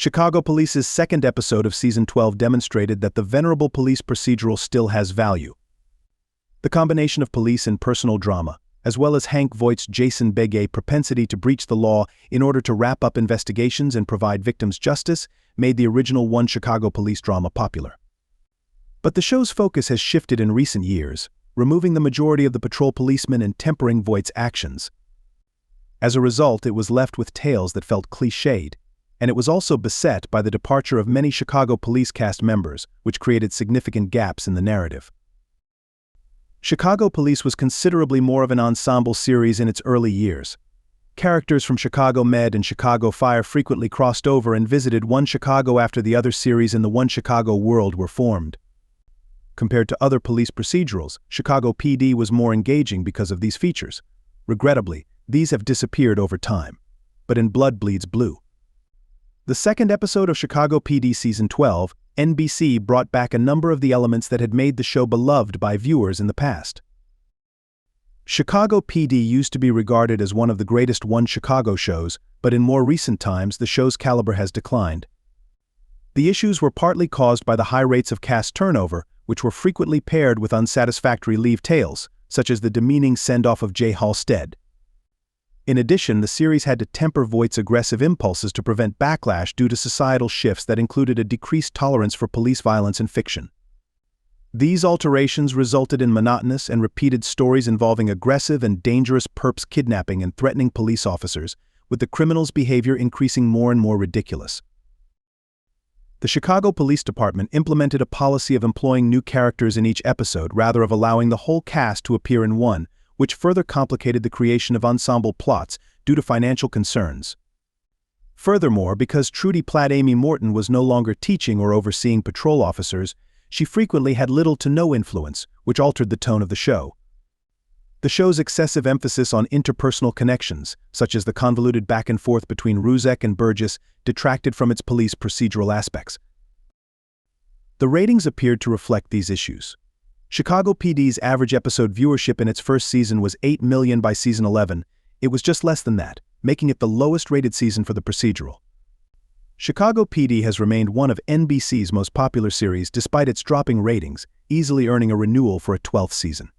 Chicago Police's second episode of Season 12 demonstrated that the venerable police procedural still has value. The combination of police and personal drama, as well as Hank Voight's Jason Beghe propensity to breach the law in order to wrap up investigations and provide victims justice, made the original One Chicago Police drama popular. But the show's focus has shifted in recent years, removing the majority of the patrol policemen and tempering Voight's actions. As a result, it was left with tales that felt cliched, and it was also beset by the departure of many Chicago police cast members, which created significant gaps in the narrative. Chicago Police was considerably more of an ensemble series in its early years. Characters from Chicago Med and Chicago Fire frequently crossed over and visited one Chicago after the other series in the One Chicago world were formed. Compared to other police procedurals, Chicago PD was more engaging because of these features. Regrettably, these have disappeared over time. But in Blood Bleeds Blue, the second episode of Chicago PD Season 12, NBC brought back a number of the elements that had made the show beloved by viewers in the past. Chicago PD used to be regarded as one of the greatest One Chicago shows, but in more recent times the show's caliber has declined. The issues were partly caused by the high rates of cast turnover, which were frequently paired with unsatisfactory leave tales, such as the demeaning send-off of Jay Halstead. In addition, the series had to temper Voight's aggressive impulses to prevent backlash due to societal shifts that included a decreased tolerance for police violence in fiction. These alterations resulted in monotonous and repeated stories involving aggressive and dangerous perps kidnapping and threatening police officers, with the criminals' behavior increasing more and more ridiculous. The Chicago Police Department implemented a policy of employing new characters in each episode rather of allowing the whole cast to appear in one, which further complicated the creation of ensemble plots due to financial concerns. Furthermore, because Trudy Platt Amy Morton was no longer teaching or overseeing patrol officers, she frequently had little to no influence, which altered the tone of the show. The show's excessive emphasis on interpersonal connections, such as the convoluted back and forth between Ruzek and Burgess, detracted from its police procedural aspects. The ratings appeared to reflect these issues. Chicago PD's average episode viewership in its first season was 8 million by season 11. It was just less than that, making it the lowest-rated season for the procedural. Chicago PD has remained one of NBC's most popular series despite its dropping ratings, easily earning a renewal for a 12th season.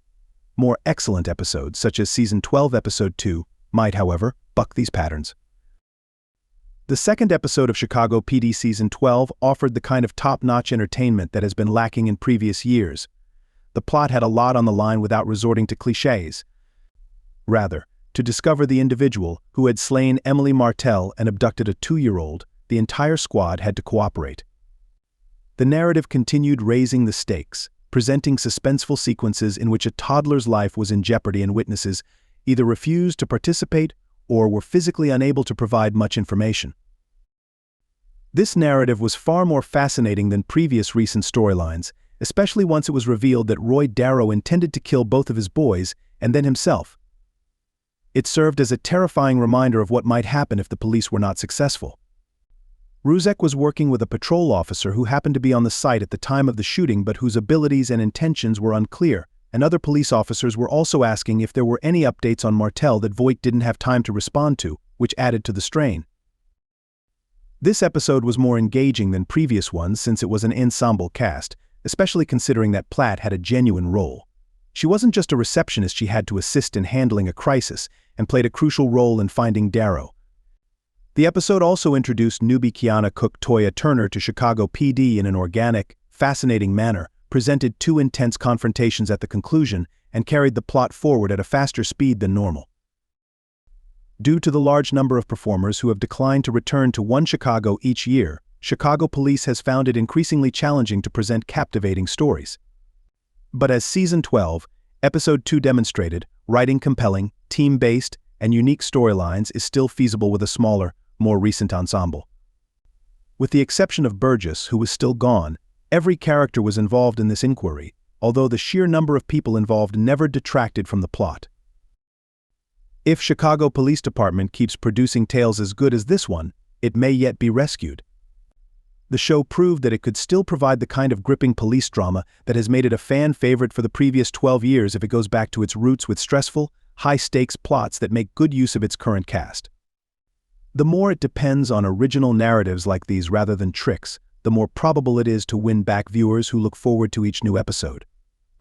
More excellent episodes, such as Season 12 Episode 2, might, however, buck these patterns. The second episode of Chicago PD Season 12 offered the kind of top-notch entertainment that has been lacking in previous years. The plot had a lot on the line without resorting to clichés. Rather, to discover the individual who had slain Emily Martell and abducted a 2-year-old, the entire squad had to cooperate. The narrative continued raising the stakes, presenting suspenseful sequences in which a toddler's life was in jeopardy and witnesses either refused to participate or were physically unable to provide much information. This narrative was far more fascinating than previous recent storylines, especially once it was revealed that Roy Darrow intended to kill both of his boys and then himself. It served as a terrifying reminder of what might happen if the police were not successful. Ruzek was working with a patrol officer who happened to be on the site at the time of the shooting but whose abilities and intentions were unclear, and other police officers were also asking if there were any updates on Martell that Voight didn't have time to respond to, which added to the strain. This episode was more engaging than previous ones since it was an ensemble cast, especially considering that Platt had a genuine role. She wasn't just a receptionist, she had to assist in handling a crisis and played a crucial role in finding Darrow. The episode also introduced newbie Kiana Cook Toya Turner to Chicago PD in an organic, fascinating manner, presented 2 intense confrontations at the conclusion, and carried the plot forward at a faster speed than normal. Due to the large number of performers who have declined to return to One Chicago each year, Chicago Police has found it increasingly challenging to present captivating stories. But as Season 12, Episode 2 demonstrated, writing compelling, team-based, and unique storylines is still feasible with a smaller, more recent ensemble. With the exception of Burgess, who was still gone, every character was involved in this inquiry, although the sheer number of people involved never detracted from the plot. If Chicago Police Department keeps producing tales as good as this one, it may yet be rescued. The show proved that it could still provide the kind of gripping police drama that has made it a fan favorite for the previous 12 years if it goes back to its roots with stressful, high-stakes plots that make good use of its current cast. The more it depends on original narratives like these rather than tricks, the more probable it is to win back viewers who look forward to each new episode.